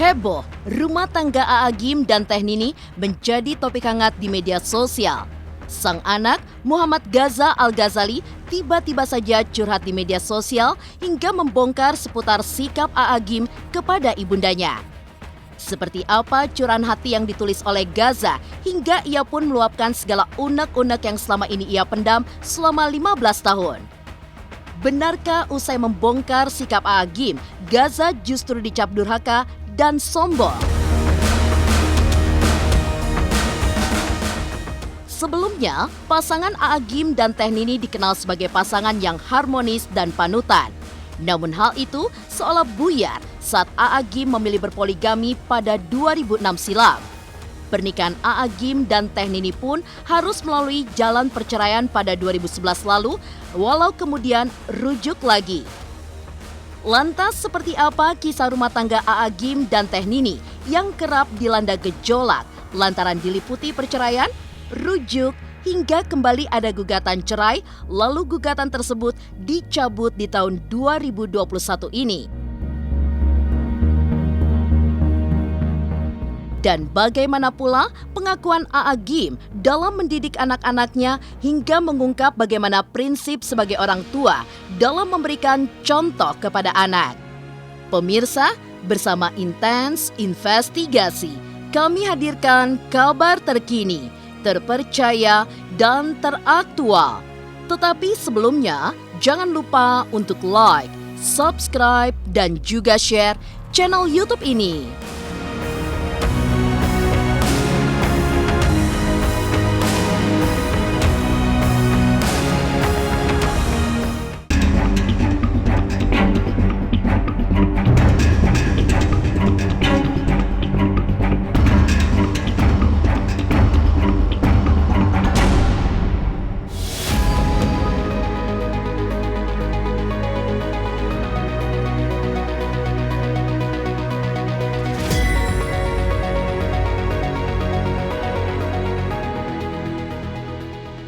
Heboh, rumah tangga A.A. Gym dan Teh Nini menjadi topik hangat di media sosial. Sang anak, Muhammad Gaza Al-Ghazali, tiba-tiba saja curhat di media sosial hingga membongkar seputar sikap A.A. Gym kepada ibundanya. Seperti apa curahan hati yang ditulis oleh Gaza hingga ia pun meluapkan segala unek-unek yang selama ini ia pendam selama 15 tahun. Benarkah usai membongkar sikap A.A. Gym, Gaza justru dicap durhaka dan sombong? Sebelumnya, pasangan A.A. Gym dan Teh Nini dikenal sebagai pasangan yang harmonis dan panutan. Namun hal itu seolah buyar saat A.A. Gym memilih berpoligami pada 2006 silam. Pernikahan A.A. Gym dan Teh Nini pun harus melalui jalan perceraian pada 2011 lalu, walau kemudian rujuk lagi. Lantas seperti apa kisah rumah tangga A.A. Gym dan Teh Nini yang kerap dilanda gejolak lantaran diliputi perceraian, rujuk, hingga kembali ada gugatan cerai, lalu gugatan tersebut dicabut di tahun 2021 ini. Dan bagaimana pula pengakuan A.A. Gym dalam mendidik anak-anaknya hingga mengungkap bagaimana prinsip sebagai orang tua dalam memberikan contoh kepada anak. Pemirsa, bersama Intens Investigasi, kami hadirkan kabar terkini, terpercaya, dan teraktual. Tetapi sebelumnya, jangan lupa untuk like, subscribe, dan juga share channel YouTube ini.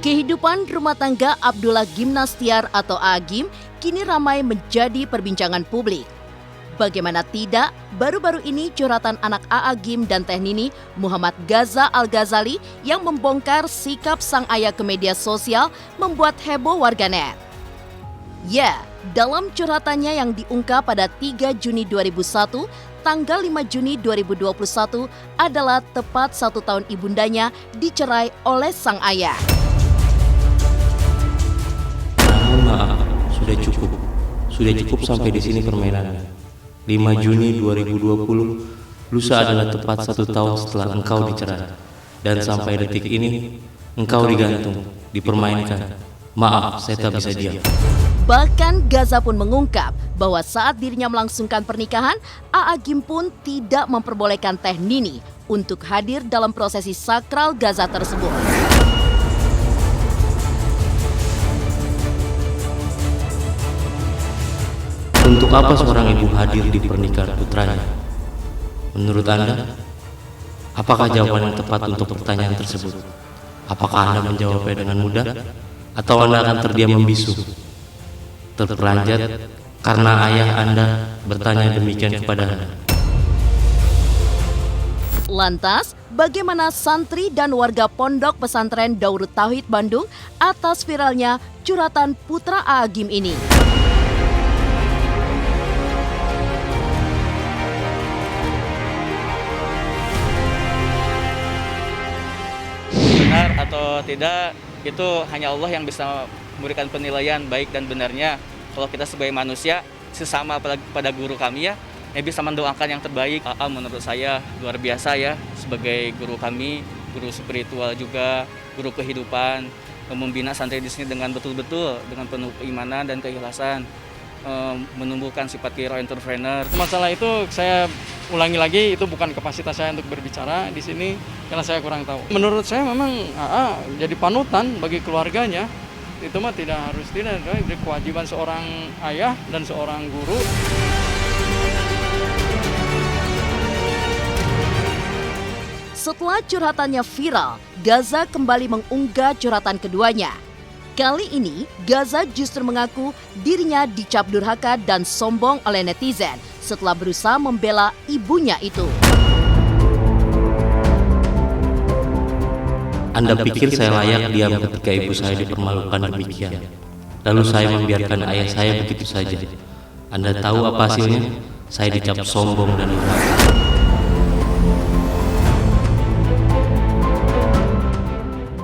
Kehidupan rumah tangga Abdullah Gymnastiar atau A.A. Gym kini ramai menjadi perbincangan publik. Bagaimana tidak, baru-baru ini curhatan anak A.A. Gym dan Teh Nini, Muhammad Gaza Al-Ghazali, yang membongkar sikap sang ayah ke media sosial membuat heboh warganet. Ya, dalam curhatannya yang diungkap pada 3 Juni 2001, tanggal 5 Juni 2021 adalah tepat 1 tahun ibundanya dicerai oleh sang ayah. Maaf, sudah cukup sampai di sini permainannya. 5 Juni 2020, lusa adalah tepat 1 tahun setelah engkau dicerai. Dan sampai detik ini, engkau digantung, dipermainkan. Maaf, saya tak bisa diam. Bahkan Gaza pun mengungkap bahwa saat dirinya melangsungkan pernikahan, A.A. Gym pun tidak memperbolehkan Teh Nini untuk hadir dalam prosesi sakral Gaza tersebut. Untuk apa seorang ibu hadir di pernikahan putranya? Menurut Anda, apakah jawaban yang tepat untuk pertanyaan tersebut? Apakah Anda menjawabnya dengan mudah? Atau Anda akan terdiam membisu? Terperanjat karena ayah Anda bertanya demikian kepada Anda. Lantas, bagaimana santri dan warga pondok pesantren Darut Tauhid Bandung atas viralnya curhatan putra A.A. Gym ini? Benar atau tidak, itu hanya Allah yang bisa memberikan penilaian baik dan benarnya. Kalau kita sebagai manusia, sesama pada guru kami ya bisa mendoakan yang terbaik. A.A. menurut saya luar biasa ya, sebagai guru kami, guru spiritual juga, guru kehidupan, membina santri di sini dengan betul-betul, dengan penuh keimanan dan keikhlasan, menumbuhkan sifat hero entrepreneur. Masalah itu saya ulangi lagi, itu bukan kapasitas saya untuk berbicara di sini karena saya kurang tahu. Menurut saya memang A.A. jadi panutan bagi keluarganya. Itu mah tidak jadi kewajiban seorang ayah dan seorang guru. Setelah curhatannya viral, Gaza kembali mengunggah curhatan keduanya. Kali ini, Gaza justru mengaku dirinya dicap durhaka dan sombong oleh netizen setelah berusaha membela ibunya itu. Anda pikir saya layak diam ketika ibu saya dipermalukan demikian? Lalu saya membiarkan ayah saya begitu saja. Anda tahu apa hasilnya? Saya dicap sombong dan durhaka.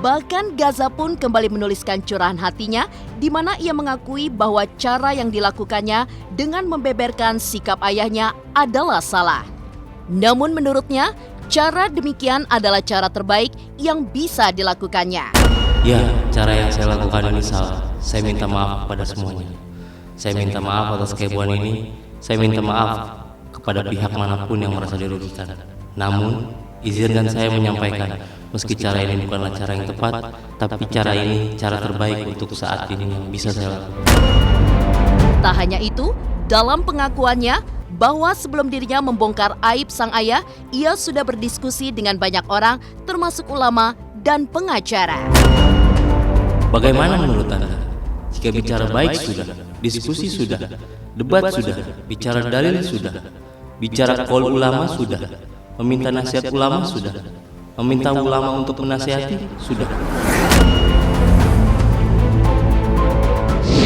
Bahkan Gaza pun kembali menuliskan curahan hatinya di mana ia mengakui bahwa cara yang dilakukannya dengan membeberkan sikap ayahnya adalah salah. Namun menurutnya, cara demikian adalah cara terbaik yang bisa dilakukannya. Ya, cara yang saya lakukan ini salah. Saya minta maaf kepada semuanya. Saya minta maaf atas kehebohan ini. Saya minta maaf kepada pihak manapun yang merasa dirugikan. Namun, izinkan saya menyampaikan, meski cara ini bukanlah cara yang tepat, tapi cara ini cara terbaik untuk saat ini yang bisa saya lakukan. Tak hanya itu, dalam pengakuannya bahwa sebelum dirinya membongkar aib sang ayah, ia sudah berdiskusi dengan banyak orang, termasuk ulama dan pengacara. Bagaimana menurut Anda? Jika bicara baik sudah, diskusi sudah, debat sudah, bicara dalil sudah, bicara qaul ulama sudah, meminta nasihat ulama sudah, meminta ulama untuk menasihati sudah.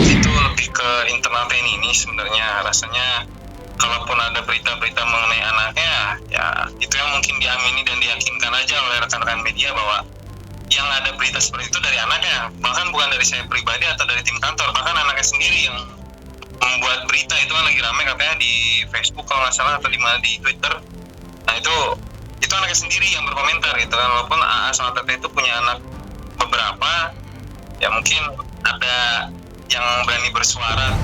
Itu lebih ke internal TNI ini sebenarnya. Rasanya kalaupun ada berita-berita mengenai anaknya, ya itu yang mungkin diamini dan diyakinkan aja oleh rekan-rekan media bahwa yang ada berita seperti itu dari anaknya, bahkan bukan dari saya pribadi atau dari tim kantor, bahkan anaknya sendiri yang membuat berita. Itu kan lagi ramai katanya di Facebook kalau nggak salah, atau di mana di Twitter. Nah itu anaknya sendiri yang berkomentar gitu kan. Walaupun AA sama Tete itu punya anak beberapa, ya mungkin ada yang berani bersuara.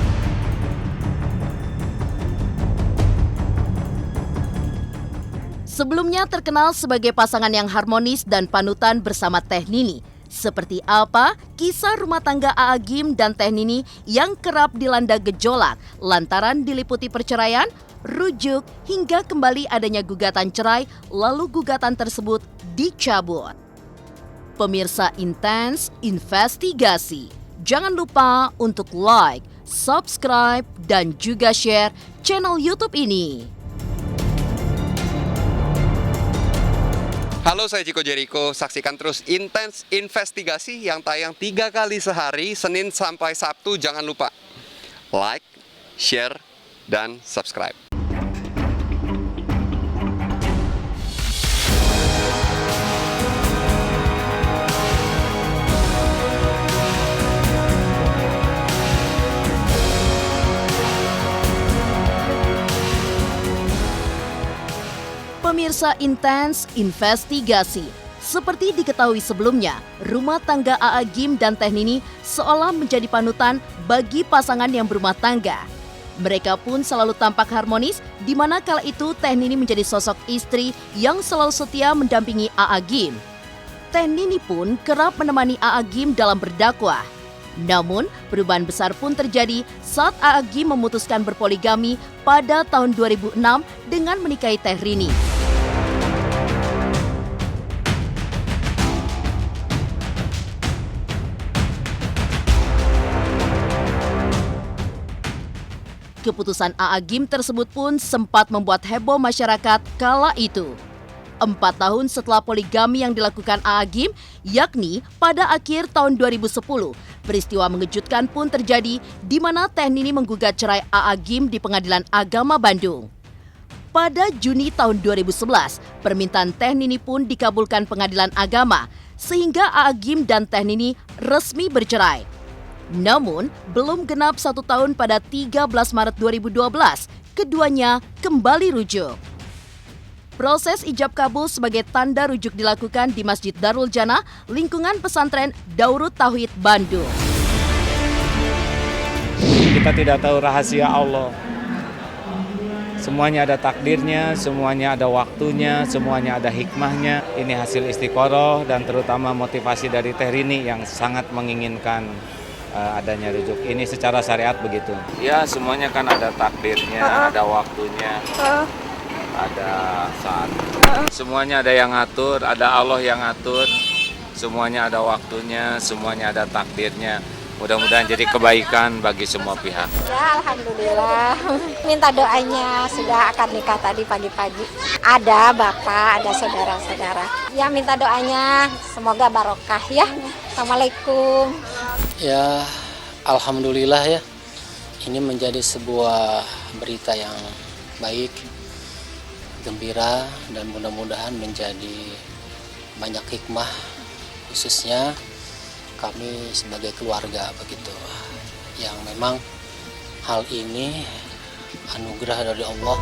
Sebelumnya terkenal sebagai pasangan yang harmonis dan panutan bersama Teh Nini. Seperti apa kisah rumah tangga A.A. Gym dan Teh Nini yang kerap dilanda gejolak lantaran diliputi perceraian, rujuk, hingga kembali adanya gugatan cerai, lalu gugatan tersebut dicabut. Pemirsa Intens Investigasi, jangan lupa untuk like, subscribe, dan juga share channel YouTube ini. Halo, saya Chico Jericho. Saksikan terus Intens Investigasi yang tayang 3 kali sehari, Senin sampai Sabtu. Jangan lupa like, share, dan subscribe. Pemirsa Intens Investigasi, seperti diketahui sebelumnya, rumah tangga A.A. Gym dan Teh Nini seolah menjadi panutan bagi pasangan yang berumah tangga. Mereka pun selalu tampak harmonis, di mana kala itu Teh Nini menjadi sosok istri yang selalu setia mendampingi A.A. Gym. Teh Nini pun kerap menemani A.A. Gym dalam berdakwah. Namun, perubahan besar pun terjadi saat A.A. Gym memutuskan berpoligami pada tahun 2006 dengan menikahi Teh Rini. Keputusan A.A. Gym tersebut pun sempat membuat heboh masyarakat kala itu. 4 tahun setelah poligami yang dilakukan A.A. Gym, yakni pada akhir tahun 2010, peristiwa mengejutkan pun terjadi di mana Teh Nini menggugat cerai A.A. Gym di Pengadilan Agama Bandung. Pada Juni tahun 2011, permintaan Teh Nini pun dikabulkan Pengadilan Agama, sehingga A.A. Gym dan Teh Nini resmi bercerai. Namun, belum genap 1 tahun pada 13 Maret 2012, keduanya kembali rujuk. Proses ijab kabul sebagai tanda rujuk dilakukan di Masjid Darul Jannah, lingkungan pesantren Daurut Tauhid Bandung. Kita tidak tahu rahasia Allah. Semuanya ada takdirnya, semuanya ada waktunya, semuanya ada hikmahnya. Ini hasil istiqoroh dan terutama motivasi dari Teh Rini yang sangat menginginkan adanya rujuk. Ini secara syariat begitu. Ya, semuanya kan ada takdirnya, ada waktunya, ada saat. Semuanya ada yang ngatur, ada Allah yang ngatur. Semuanya ada waktunya, semuanya ada takdirnya. Mudah-mudahan jadi kebaikan bagi semua pihak. Ya, alhamdulillah. Minta doanya, sudah akad nikah tadi pagi-pagi. Ada bapak, ada saudara-saudara. Ya, minta doanya, semoga barokah ya. Assalamualaikum. Ya, alhamdulillah ya. Ini menjadi sebuah berita yang baik, gembira, dan mudah-mudahan menjadi banyak hikmah, khususnya kami sebagai keluarga begitu, yang memang hal ini anugerah dari Allah.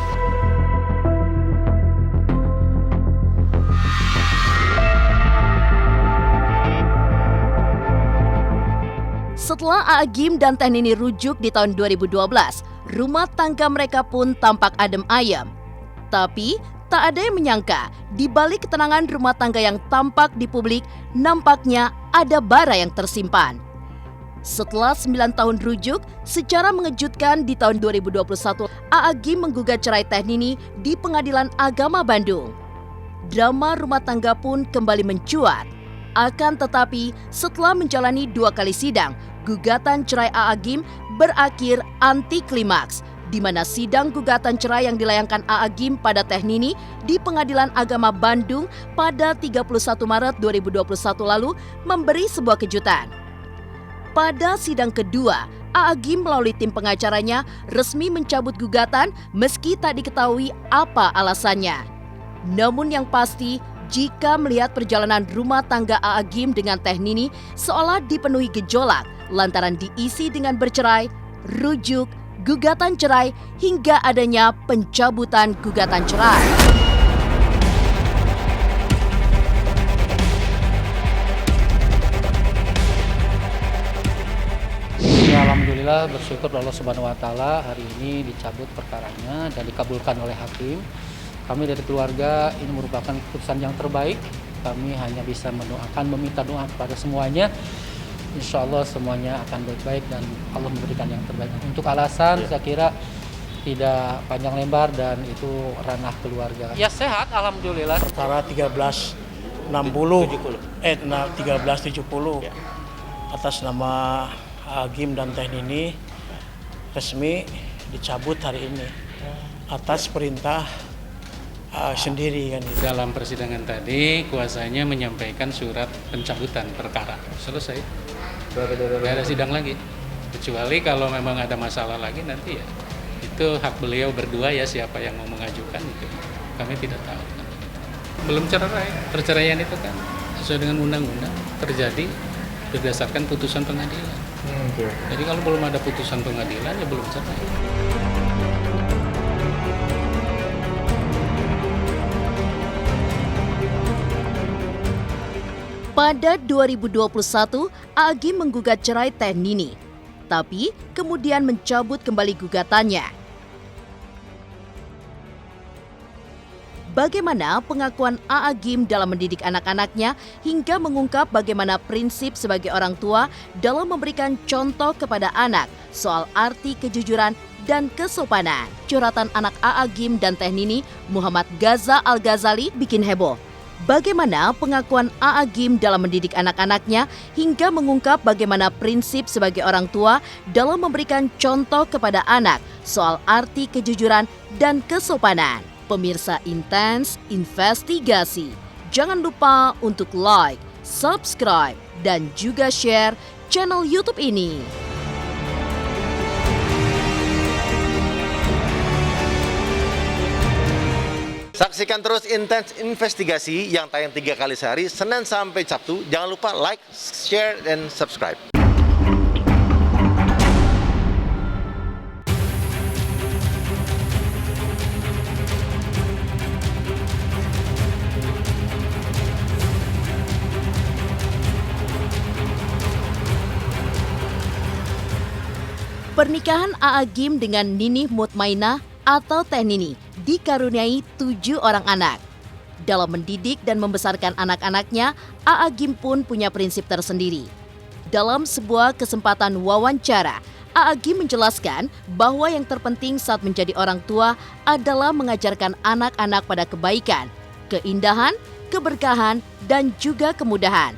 Setelah A'agim dan Teh Nini rujuk di tahun 2012, rumah tangga mereka pun tampak adem ayem. Tapi tak ada yang menyangka, di balik ketenangan rumah tangga yang tampak di publik, nampaknya ada bara yang tersimpan. Setelah 9 tahun rujuk, secara mengejutkan di tahun 2021, A'agim menggugat cerai Teh Nini di Pengadilan Agama Bandung. Drama rumah tangga pun kembali mencuat. Akan tetapi, setelah menjalani 2 kali sidang, gugatan cerai A'agim berakhir anti klimaks, di mana sidang gugatan cerai yang dilayangkan A'agim pada Teh Nini di Pengadilan Agama Bandung pada 31 Maret 2021 lalu memberi sebuah kejutan. Pada sidang kedua, A'agim melalui tim pengacaranya resmi mencabut gugatan meski tak diketahui apa alasannya. Namun yang pasti, jika melihat perjalanan rumah tangga A'agim dengan Teh Nini seolah dipenuhi gejolak lantaran diisi dengan bercerai, rujuk, gugatan cerai, hingga adanya pencabutan gugatan cerai. Ya, alhamdulillah bersyukur Allah Subhanahu wa taala hari ini dicabut perkaranya dan dikabulkan oleh hakim. Kami dari keluarga ini merupakan keputusan yang terbaik. Kami hanya bisa mendoakan, meminta doa kepada semuanya. Insya Allah semuanya akan baik-baik dan Allah memberikan yang terbaik. Untuk alasan saya kira tidak panjang lebar dan itu ranah keluarga. Ya sehat, alhamdulillah. Perkara 1370 atas nama A'agim dan Teh Nini resmi dicabut hari ini atas perintah sendiri kan. Dalam persidangan tadi kuasanya menyampaikan surat pencabutan perkara. Selesai. Tidak ada sidang lagi. Kecuali kalau memang ada masalah lagi nanti ya itu hak beliau berdua ya, siapa yang mau mengajukan itu. Kami tidak tahu. Belum cerai. Perceraian itu kan sesuai dengan undang-undang terjadi berdasarkan putusan pengadilan. Jadi kalau belum ada putusan pengadilan ya belum cerai. Pada 2021, A'agim menggugat cerai Teh Nini, tapi kemudian mencabut kembali gugatannya. Bagaimana pengakuan A'agim dalam mendidik anak-anaknya hingga mengungkap bagaimana prinsip sebagai orang tua dalam memberikan contoh kepada anak soal arti kejujuran dan kesopanan. Curhatan anak A'agim dan Teh Nini, Muhammad Gaza Al-Ghazali, bikin heboh. Bagaimana pengakuan A'agim dalam mendidik anak-anaknya hingga mengungkap bagaimana prinsip sebagai orang tua dalam memberikan contoh kepada anak soal arti kejujuran dan kesopanan. Pemirsa Intens Investigasi, jangan lupa untuk like, subscribe, dan juga share channel YouTube ini. Saksikan terus Intens Investigasi yang tayang 3 kali sehari, Senin sampai Sabtu. Jangan lupa like, share, dan subscribe. Pernikahan A'agim dengan Nini Mutmainah atau Teh Nini dikaruniai 7 orang anak. Dalam mendidik dan membesarkan anak-anaknya, A'agim pun punya prinsip tersendiri. Dalam sebuah kesempatan wawancara, A'agim menjelaskan bahwa yang terpenting saat menjadi orang tua adalah mengajarkan anak-anak pada kebaikan, keindahan, keberkahan, dan juga kemudahan.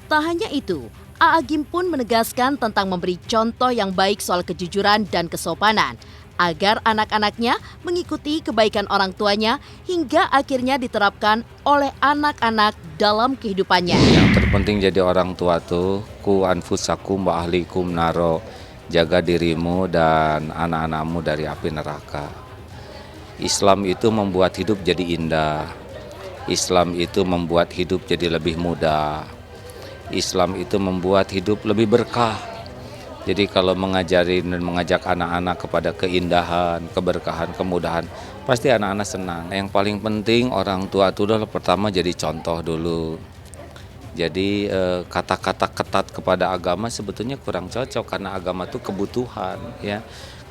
Tak hanya itu, Agim pun menegaskan tentang memberi contoh yang baik soal kejujuran dan kesopanan, agar anak-anaknya mengikuti kebaikan orang tuanya hingga akhirnya diterapkan oleh anak-anak dalam kehidupannya. Yang terpenting jadi orang tua tuh, ku anfusakum wa ahlikum naro, jaga dirimu dan anak-anakmu dari api neraka. Islam itu membuat hidup jadi indah. Islam itu membuat hidup jadi lebih mudah. Islam itu membuat hidup lebih berkah. Jadi kalau mengajarin dan mengajak anak-anak kepada keindahan, keberkahan, kemudahan, pasti anak-anak senang. Yang paling penting orang tua itu adalah pertama jadi contoh dulu. Jadi kata-kata ketat kepada agama sebetulnya kurang cocok karena agama itu kebutuhan, ya.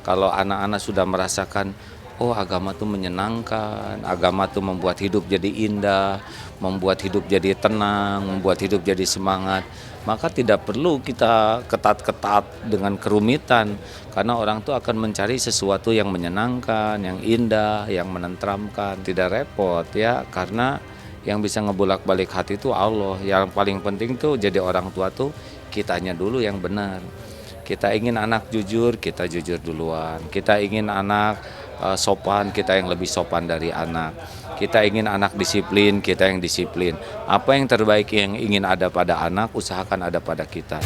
Kalau anak-anak sudah merasakan, oh agama itu menyenangkan, agama itu membuat hidup jadi indah, membuat hidup jadi tenang, membuat hidup jadi semangat, maka tidak perlu kita ketat-ketat dengan kerumitan, karena orang itu akan mencari sesuatu yang menyenangkan, yang indah, yang menenteramkan, tidak repot ya, karena yang bisa ngebulak-balik hati itu Allah. Yang paling penting tuh jadi orang tua tuh kitanya dulu yang benar. Kita ingin anak jujur, kita jujur duluan. Kita ingin anak sopan, kita yang lebih sopan dari anak. Kita ingin anak disiplin, kita yang disiplin. Apa yang terbaik yang ingin ada pada anak, usahakan ada pada kita.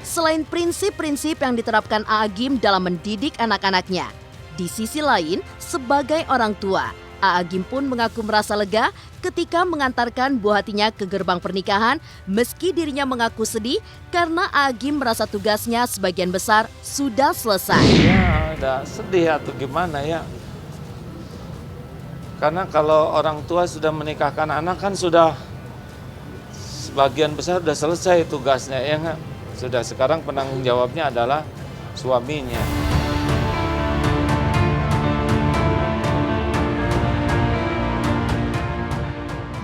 Selain prinsip-prinsip yang diterapkan Agim dalam mendidik anak-anaknya, di sisi lain, sebagai orang tua, Agim pun mengaku merasa lega ketika mengantarkan buah hatinya ke gerbang pernikahan, meski dirinya mengaku sedih karena Agim merasa tugasnya sebagian besar sudah selesai. Ya, udah sedih atau gimana ya? Karena kalau orang tua sudah menikahkan anak kan sudah sebagian besar sudah selesai tugasnya, ya nggak? Sudah, sekarang penanggung jawabnya adalah suaminya.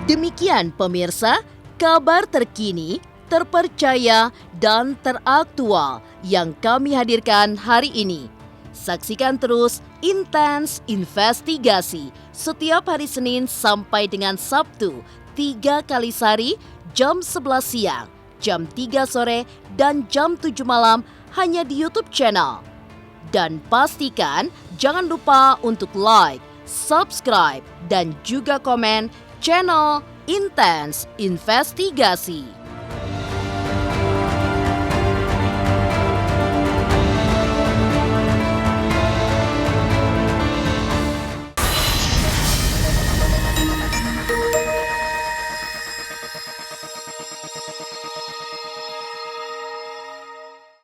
Demikian pemirsa, kabar terkini, terpercaya, dan teraktual yang kami hadirkan hari ini. Saksikan terus Intens Investigasi setiap hari Senin sampai dengan Sabtu, 3 kali sehari, jam 11 siang, jam 3 sore, dan jam 7 malam hanya di YouTube channel. Dan pastikan jangan lupa untuk like, subscribe, dan juga komen channel Intens Investigasi.